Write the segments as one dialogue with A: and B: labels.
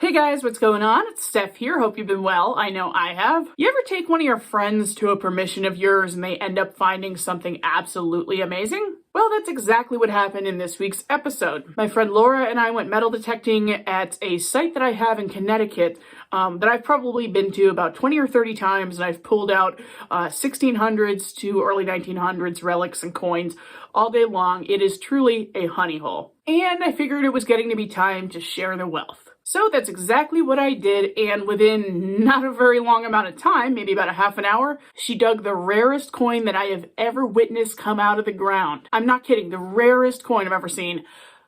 A: Hey guys, what's going on? It's Stef here. Hope you've been well. I know I have. You ever take one of your friends to a permission of yours and they end up finding something absolutely amazing? Well, that's exactly what happened in this week's episode. My friend Laura and I went metal detecting at a site that I have in Connecticut that I've probably been to about 20 or 30 times, and I've pulled out 1600s to early 1900s relics and coins all day long. It is truly a honey hole. And I figured it was getting to be time to share the wealth. So that's exactly what I did, and within not a very long amount of time, maybe about a half an hour, she dug the rarest coin that I have ever witnessed come out of the ground. I'm not kidding, the rarest coin I've ever seen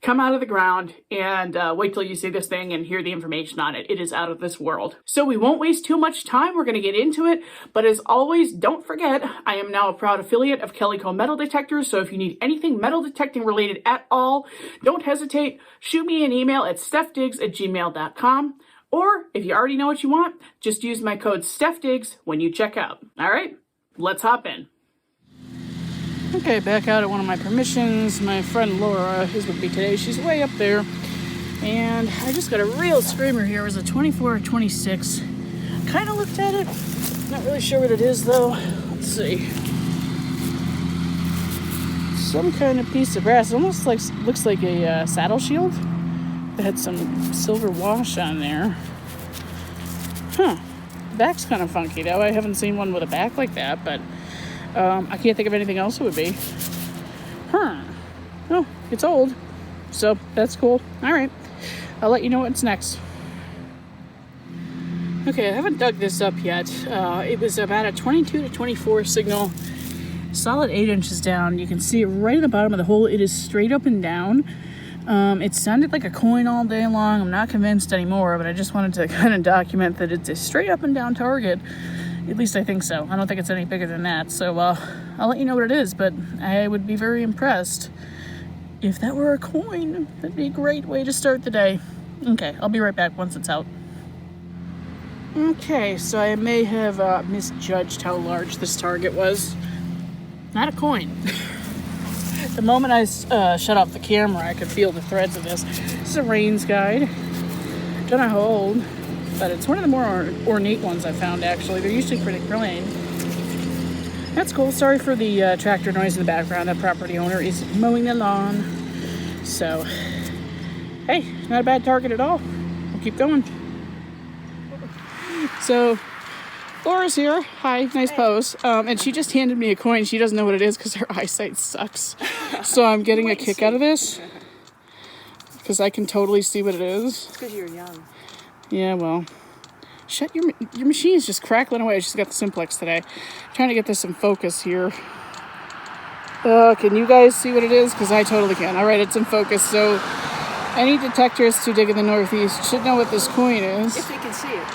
A: come out of the ground, and wait till you see this thing and hear the information on it. It is out of this world. So we won't waste too much time. We're going to get into it. But as always, don't forget, I am now a proud affiliate of KELLYCO metal detectors. So if you need anything metal detecting related at all, don't hesitate. Shoot me an email at stefdigs@gmail.com. Or if you already know what you want, just use my code STEFDIGS when you check out. All right, let's hop in. Okay, back out at one of my permissions. My friend Laura is with me today. She's way up there. And I just got a real screamer here. It was a 24 or 26. Kind of looked at it. Not really sure what it is, though. Let's see. Some kind of piece of brass. It almost looks like a saddle shield. It had some silver wash on there. Huh. The back's kind of funky, though. I haven't seen one with a back like that, but I can't think of anything else it would be. Oh, it's old. So that's cool. All right. I'll let you know what's next. Okay, I haven't dug this up yet. It was about a 22 to 24 signal. Solid 8 inches down. You can see it right at the bottom of the hole. It is straight up and down. It sounded like a coin all day long. I'm not convinced anymore, but I just wanted to kind of document that it's a straight up and down target. At least I think so. I don't think it's any bigger than that. So I'll let you know what it is, but I would be very impressed if that were a coin. That'd be a great way to start the day. Okay, I'll be right back once it's out. Okay, so I may have misjudged how large this target was. Not a coin. The moment I shut off the camera, I could feel the threads of this. This is a Rains guide. Don't know how old, but it's one of the more ornate ones I've found, actually. They're usually pretty plain. That's cool. Sorry for the tractor noise in the background. That property owner is mowing the lawn. So, hey, not a bad target at all. We'll keep going. So, Laura's here. Hi, nice pose. And she just handed me a coin. She doesn't know what it is because her eyesight sucks. So I'm getting a kick out of this because I can totally see what it is.
B: It's because you're young.
A: Yeah, well, shut your machine's just crackling away. She's got the Simplex today. Trying to get this in focus here. Can you guys see what it is? Because I totally can. All right, it's in focus. So any detectors to dig in the Northeast should know what this coin is.
B: If they can see it.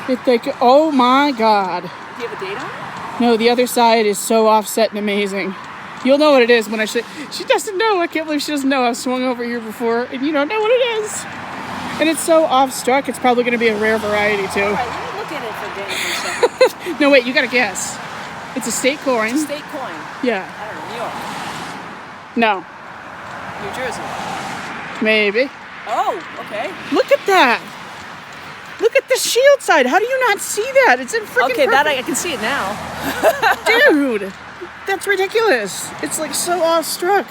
A: If they can, oh my God.
B: Do you have a date on it?
A: No, the other side is so offset and amazing. You'll know what it is when I show. She doesn't know. I can't believe she doesn't know. I've swung over here before, and you don't know what it is. And it's so off-struck, it's probably going to be a rare variety, too.
B: All right, let me look at it for a day for a second.
A: No, wait, you got to guess. It's a state coin.
B: It's a state coin.
A: Yeah.
B: I don't know, New York.
A: No.
B: New Jersey.
A: Maybe.
B: Oh, okay.
A: Look at that. Look at the shield side. How do you not see that? It's in freaking
B: Okay,
A: perfect.
B: that I can see it now.
A: Dude, that's ridiculous. It's like so off-struck.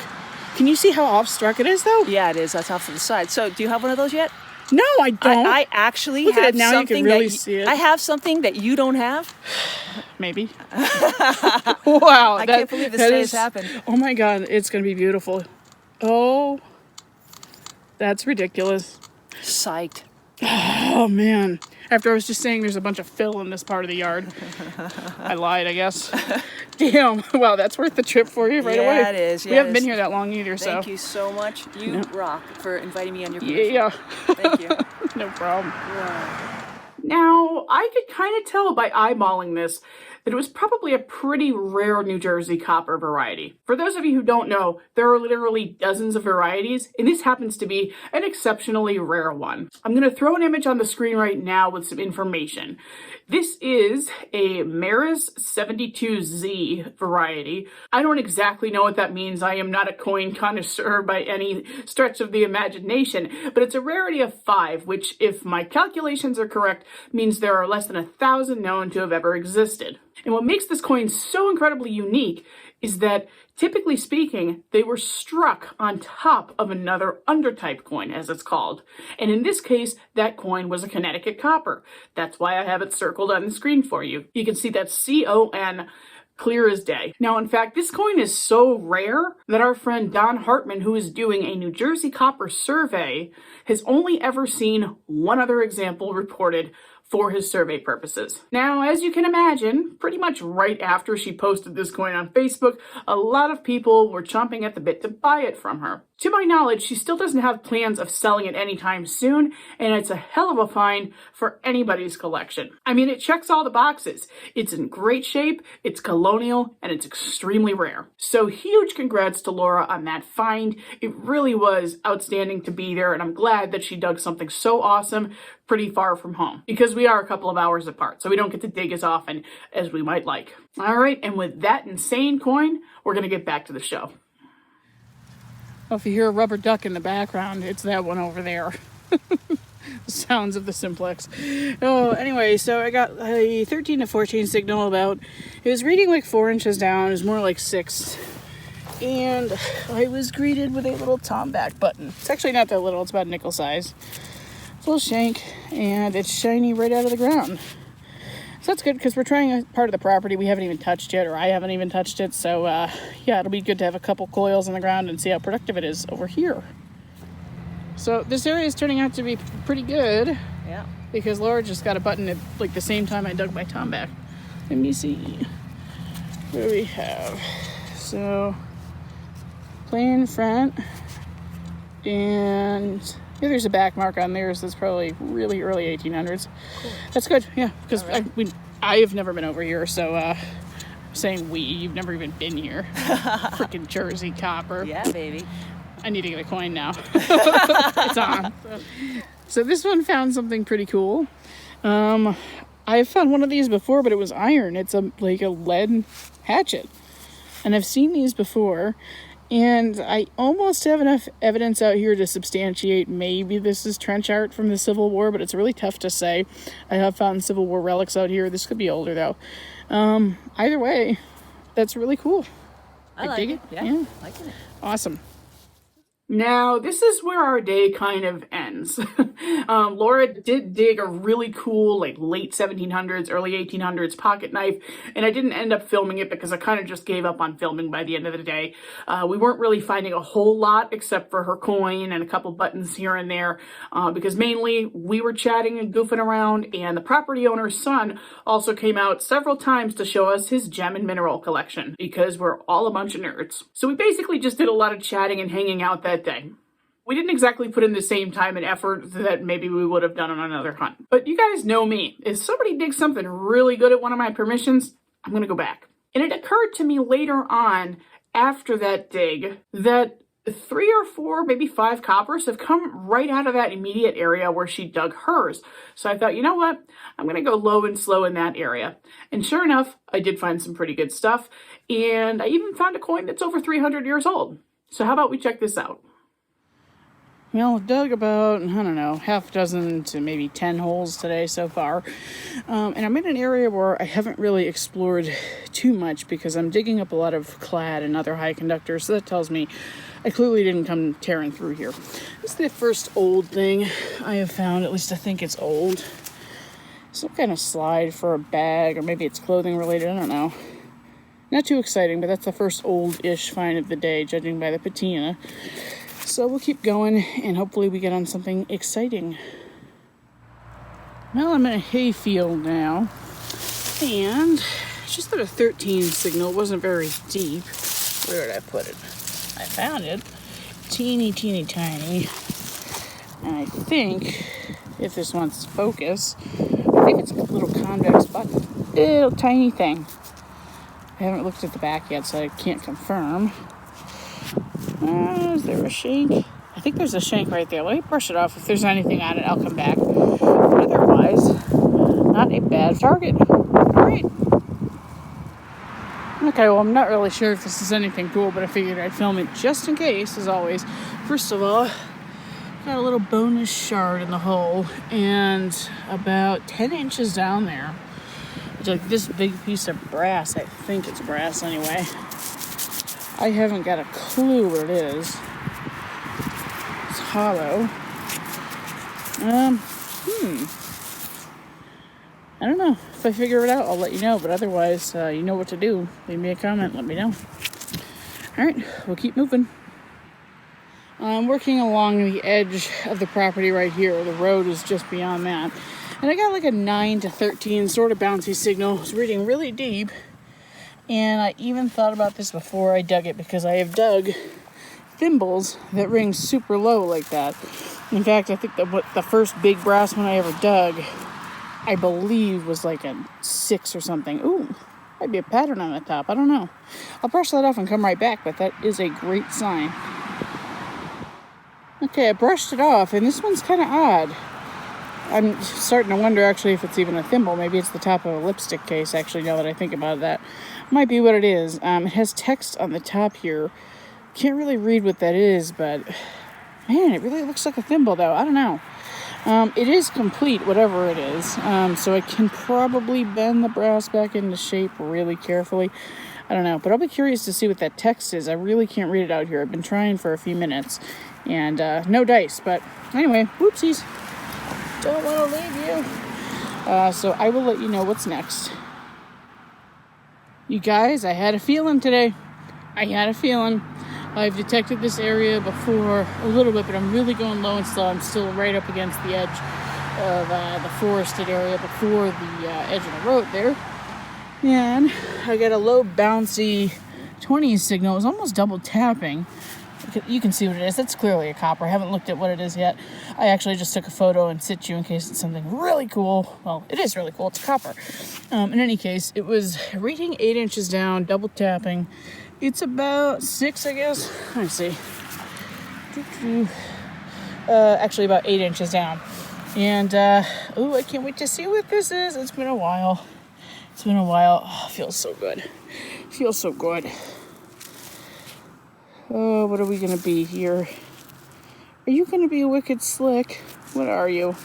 A: Can you see how off-struck it is, though?
B: Yeah, it is. That's off to the side. So, do you have one of those yet?
A: No, I don't.
B: I actually
A: Look
B: have
A: at it now.
B: something
A: You can really
B: that
A: see it.
B: I have something that you don't have.
A: Maybe. Wow.
B: I can't believe this day has happened.
A: Oh my God, it's going to be beautiful. Oh, that's ridiculous.
B: Psyched.
A: Oh man. After I was just saying there's a bunch of fill in this part of the yard. I lied, I guess. Damn. Wow, that's worth the trip for you right away.
B: Yeah, it is. Yeah,
A: we haven't been here that long either, so.
B: Thank you so much. You rock for inviting me on your cruise.
A: Yeah.
B: Thank you.
A: No problem.
B: Yeah.
A: Now, I could kind of tell by eyeballing this that it was probably a pretty rare New Jersey copper variety. For those of you who don't know, there are literally dozens of varieties, and this happens to be an exceptionally rare one. I'm going to throw an image on the screen right now with some information. This is a Maris 72Z variety. I don't exactly know what that means. I am not a coin connoisseur by any stretch of the imagination, but it's a rarity of 5, which, if my calculations are correct, means there are less than 1,000 known to have ever existed. And what makes this coin so incredibly unique is that, typically speaking, they were struck on top of another undertype coin, as it's called. And in this case, that coin was a Connecticut copper. That's why I have it circled on the screen for you. You can see that's CON, clear as day. Now, in fact, this coin is so rare that our friend Don Hartman, who is doing a New Jersey copper survey, has only ever seen one other example reported for his survey purposes. Now, as you can imagine, pretty much right after she posted this coin on Facebook, a lot of people were chomping at the bit to buy it from her. To my knowledge, she still doesn't have plans of selling it anytime soon, and it's a hell of a find for anybody's collection. I mean, it checks all the boxes. It's in great shape, it's colonial, and it's extremely rare. So huge congrats to Laura on that find. It really was outstanding to be there, and I'm glad that she dug something so awesome pretty far from home, because we are a couple of hours apart, so we don't get to dig as often as we might like. All right, and with that insane coin, we're gonna get back to the show. Well, if you hear a rubber duck in the background, it's that one over there. The sounds of the simplex. Oh, anyway, so I got a 13 to 14 signal about, it was reading like 4 inches down, it was more like 6. And I was greeted with a little tomback button. It's actually not that little, it's about nickel size. It's a little shank, and it's shiny right out of the ground. So that's good, because we're trying a part of the property we haven't even touched yet, or I haven't even touched it. So yeah, it'll be good to have a couple coils on the ground and see how productive it is over here. So this area is turning out to be pretty good.
B: Yeah.
A: Because Laura just got a button at like the same time I dug my tomback. Let me see what we have. So plain front, and yeah, there's a back mark on there, so that's probably really early 1800s. Cool. That's good, yeah, because right. I have never been over here, so I'm saying you've never even been here. Freaking Jersey copper.
B: Yeah, baby.
A: I need to get a coin now. It's on. So this one found something pretty cool. I've found one of these before, but it was iron. It's like a lead hatchet. And I've seen these before. And I almost have enough evidence out here to substantiate maybe this is trench art from the Civil War, but it's really tough to say. I have found Civil War relics out here. This could be older, though. Either way, that's really cool.
B: I like
A: dig
B: it. Yeah, liking it.
A: Awesome. Now, this is where our day kind of ends. Laura did dig a really cool, like, late 1700s, early 1800s pocket knife, and I didn't end up filming it because I kind of just gave up on filming by the end of the day. We weren't really finding a whole lot except for her coin and a couple buttons here and there, because mainly we were chatting and goofing around, and the property owner's son also came out several times to show us his gem and mineral collection, because we're all a bunch of nerds. So we basically just did a lot of chatting and hanging out that day. We didn't exactly put in the same time and effort that maybe we would have done on another hunt. But you guys know me. If somebody digs something really good at one of my permissions, I'm going to go back. And it occurred to me later on, after that dig, that 3 or 4, maybe 5 coppers have come right out of that immediate area where she dug hers. So I thought, you know what? I'm going to go low and slow in that area. And sure enough, I did find some pretty good stuff. And I even found a coin that's over 300 years old. So how about we check this out? Well, I've dug about, I don't know, half dozen to maybe 10 holes today so far. And I'm in an area where I haven't really explored too much because I'm digging up a lot of clad and other high conductors. So that tells me I clearly didn't come tearing through here. This is the first old thing I have found, at least I think it's old. Some kind of slide for a bag, or maybe it's clothing related, I don't know. Not too exciting, but that's the first old-ish find of the day, judging by the patina. So we'll keep going, and hopefully we get on something exciting. Well, I'm in a hay field now, and it's just at a 13 signal. It wasn't very deep. Where did I put it? I found it. Teeny, teeny, tiny. And I think, if this wants focus, I think it's a little convex button. little tiny thing. I haven't looked at the back yet, so I can't confirm. Is there a shank? I think there's a shank right there. Let me brush it off. If there's anything on it, I'll come back. Otherwise, not a bad target. Alright. Okay, well, I'm not really sure if this is anything cool, but I figured I'd film it just in case, as always. First of all, got a little bonus shard in the hole, and about 10 inches down there, it's like this big piece of brass. I think it's brass anyway. I haven't got a clue what it is. It's hollow. I don't know. If I figure it out, I'll let you know. But otherwise, you know what to do. Leave me a comment. Let me know. All right. We'll keep moving. I'm working along the edge of the property right here. The road is just beyond that. And I got like a 9 to 13 sort of bouncy signal. It's reading really deep. And I even thought about this before I dug it, because I have dug thimbles that ring super low like that. In fact, I think the first big brass one I ever dug, I believe, was like a 6 or something. Ooh, might be a pattern on the top. I don't know. I'll brush that off and come right back, but that is a great sign. Okay, I brushed it off, and this one's kind of odd. I'm starting to wonder, actually, if it's even a thimble. Maybe it's the top of a lipstick case, actually, now that I think about that. Might be what it is. It has text on the top here. Can't really read what that is, but man, it really looks like a thimble, though. I don't know. It is complete, whatever it is. So I can probably bend the brass back into shape really carefully. I don't know, but I'll be curious to see what that text is. I really can't read it out here. I've been trying for a few minutes, and no dice. But anyway, whoopsies. Don't want to leave you. So I will let you know what's next. You guys, I had a feeling today. I've detected this area before a little bit, but I'm really going low and slow. I'm still right up against the edge of the forested area before the edge of the road there. And I got a low bouncy 20 signal. It was almost double tapping. You can see what it is. That's clearly a copper. I haven't looked at what it is yet. I actually just took a photo in situ in case it's something really cool. Well, it is really cool. It's copper. In any case, it was reading 8 inches down, double tapping. It's about 6, I guess. Let me see. Actually, about 8 inches down. And, I can't wait to see what this is. It's been a while. Oh, it feels so good. Oh, what are we going to be here? Are you going to be wicked slick? What are you?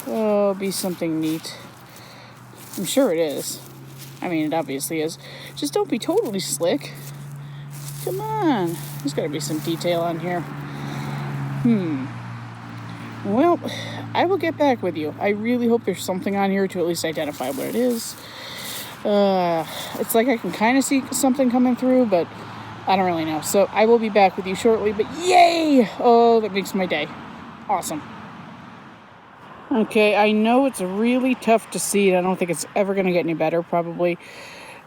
A: Oh, be something neat. I'm sure it is. I mean, it obviously is. Just don't be totally slick. Come on. There's got to be some detail on here. Well, I will get back with you. I really hope there's something on here to at least identify what it is. It's like I can kind of see something coming through, but I don't really know. So I will be back with you shortly, but yay! Oh, that makes my day. Awesome. Okay, I know it's really tough to see. I don't think it's ever going to get any better, probably.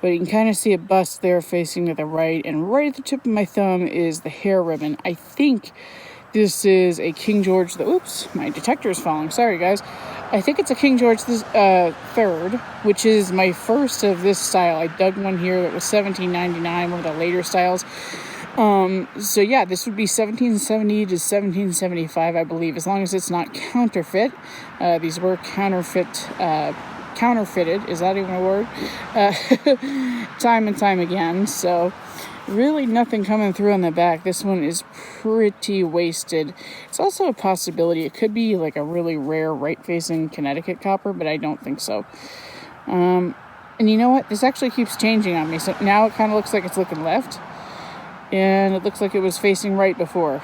A: But you can kind of see a bust there facing to the right. And right at the tip of my thumb is the hair ribbon. I think this is a King George oops, my detector is falling. Sorry, guys. I think it's a King George III, which is my first of this style. I dug one here that was $17.99, one of the later styles. So yeah, this would be 1770 to 1775, I believe, as long as it's not counterfeit. These were counterfeited. Is that even a word? Time and time again. So really nothing coming through on the back. This one is pretty wasted. It's also a possibility. It could be like a really rare right-facing Connecticut copper, but I don't think so. And you know what? This actually keeps changing on me. So now it kind of looks like it's looking left. And it looks like it was facing right before.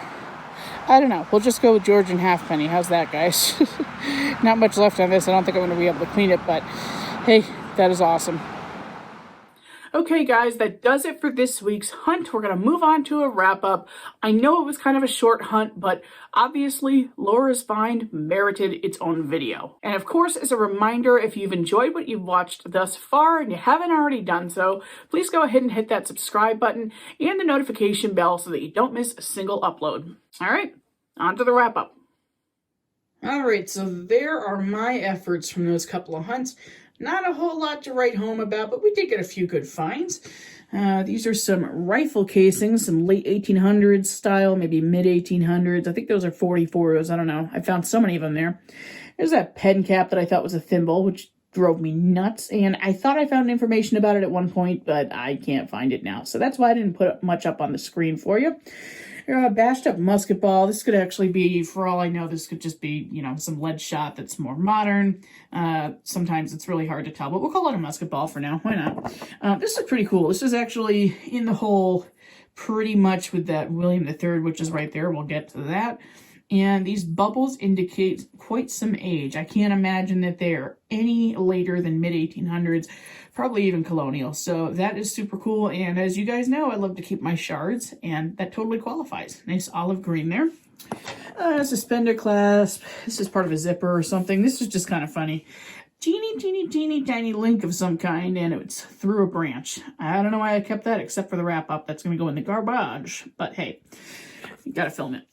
A: I don't know. We'll just go with George and Halfpenny. How's that, guys? Not much left on this. I don't think I'm going to be able to clean it, but hey, that is awesome. Okay, guys, that does it for this week's hunt. We're going to move on to a wrap-up. I know it was kind of a short hunt, but obviously, Laura's find merited its own video. And of course, as a reminder, if you've enjoyed what you've watched thus far and you haven't already done so, please go ahead and hit that subscribe button and the notification bell so that you don't miss a single upload. All right, on to the wrap-up. All right, so there are my efforts from those couple of hunts. Not a whole lot to write home about, but we did get a few good finds. These are some rifle casings, some late 1800s style, maybe mid 1800s. I think those are 44s. I don't know. I found so many of them there. There's that pen cap that I thought was a thimble, which drove me nuts. And I thought I found information about it at one point, but I can't find it now. So that's why I didn't put much up on the screen for you. Bashed up musket ball. This could actually be, for all I know, this could just be, some lead shot that's more modern. Sometimes it's really hard to tell, but we'll call it a musket ball for now. Why not? This is pretty cool. This is actually in the hole pretty much with that William III, which is right there. We'll get to that. And these bubbles indicate quite some age. I can't imagine that they're any later than mid-1800s, probably even colonial. So that is super cool. And as you guys know, I love to keep my shards, and that totally qualifies. Nice olive green there. Suspender clasp. This is part of a zipper or something. This is just kind of funny. Teeny tiny link of some kind, and it's through a branch. I don't know why I kept that except for the wrap up. That's going to go in the garbage. But hey, you got to film it.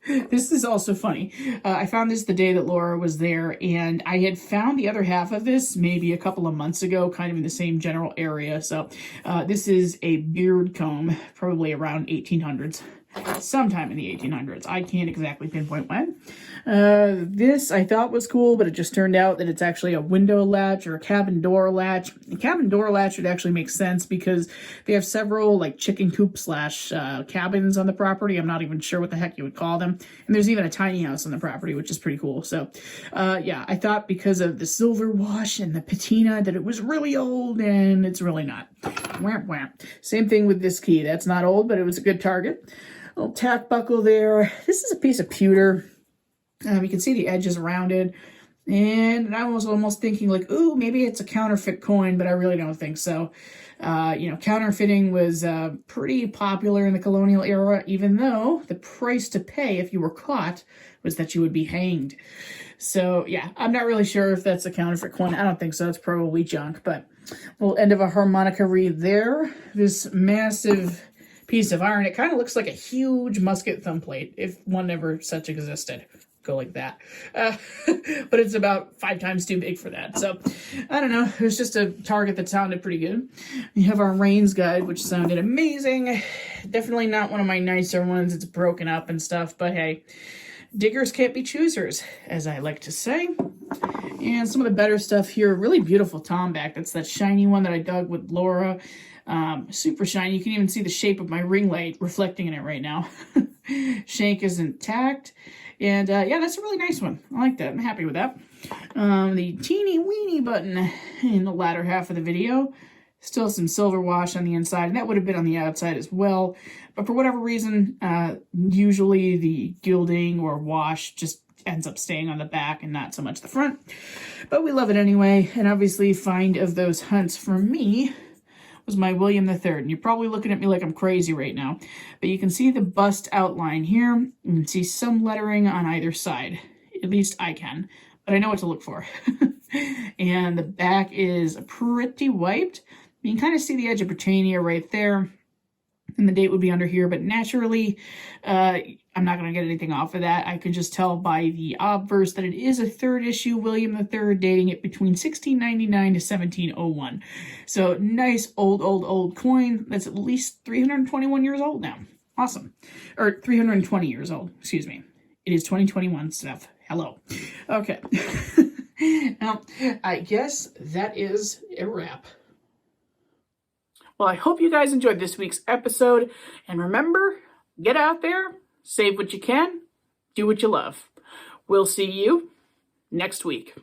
A: This is also funny. I found this the day that Laura was there, and I had found the other half of this maybe a couple of months ago, kind of in the same general area. So this is a beard comb, probably around 1800s. Sometime in the 1800s. I can't exactly pinpoint when. This I thought was cool, but it just turned out that it's actually a window latch or a cabin door latch. The cabin door latch would actually make sense because they have several like chicken coop slash cabins on the property. I'm not even sure what the heck you would call them. And there's even a tiny house on the property, which is pretty cool. So yeah, I thought because of the silver wash and the patina that it was really old, and it's really not. Wham, wham. Same thing with this key. That's not old, but it was a good target. Little tack buckle there. This is a piece of pewter. You can see the edge is rounded. And I was almost thinking like, ooh, maybe it's a counterfeit coin, but I really don't think so. Counterfeiting was pretty popular in the colonial era, even though the price to pay if you were caught was that you would be hanged. So yeah, I'm not really sure if that's a counterfeit coin. I don't think so. It's probably junk, but little end of a harmonica reed there. This massive piece of iron. It kind of looks like a huge musket thumb plate, if one ever such existed. Go like that. But it's about 5 times too big for that. So, I don't know. It was just a target that sounded pretty good. We have our Rains guide, which sounded amazing. Definitely not one of my nicer ones. It's broken up and stuff. But hey, diggers can't be choosers, as I like to say. And some of the better stuff here. Really beautiful tomback. That's that shiny one that I dug with Laura. Super shiny. You can even see the shape of my ring light reflecting in it right now. Shank is intact. And yeah, that's a really nice one. I like that. I'm happy with that. The teeny weeny button in the latter half of the video. Still some silver wash on the inside, and that would have been on the outside as well. But for whatever reason, usually the gilding or wash just ends up staying on the back and not so much the front. But we love it anyway. And obviously, find of those hunts for me was my William III. And you're probably looking at me like I'm crazy right now. But you can see the bust outline here. You can see some lettering on either side. At least I can. But I know what to look for. And the back is pretty wiped. You can kind of see the edge of Britannia right there. And the date would be under here. But naturally, I'm not going to get anything off of that. I could just tell by the obverse that it is a 3rd issue William III, dating it between 1699 to 1701. So nice old coin that's at least 321 years old now. Awesome. Or 320 years old, excuse me. It is 2021 stuff. Hello. Okay. Now, I guess that is a wrap. Well, I hope you guys enjoyed this week's episode. And remember, get out there, save what you can, do what you love. We'll see you next week.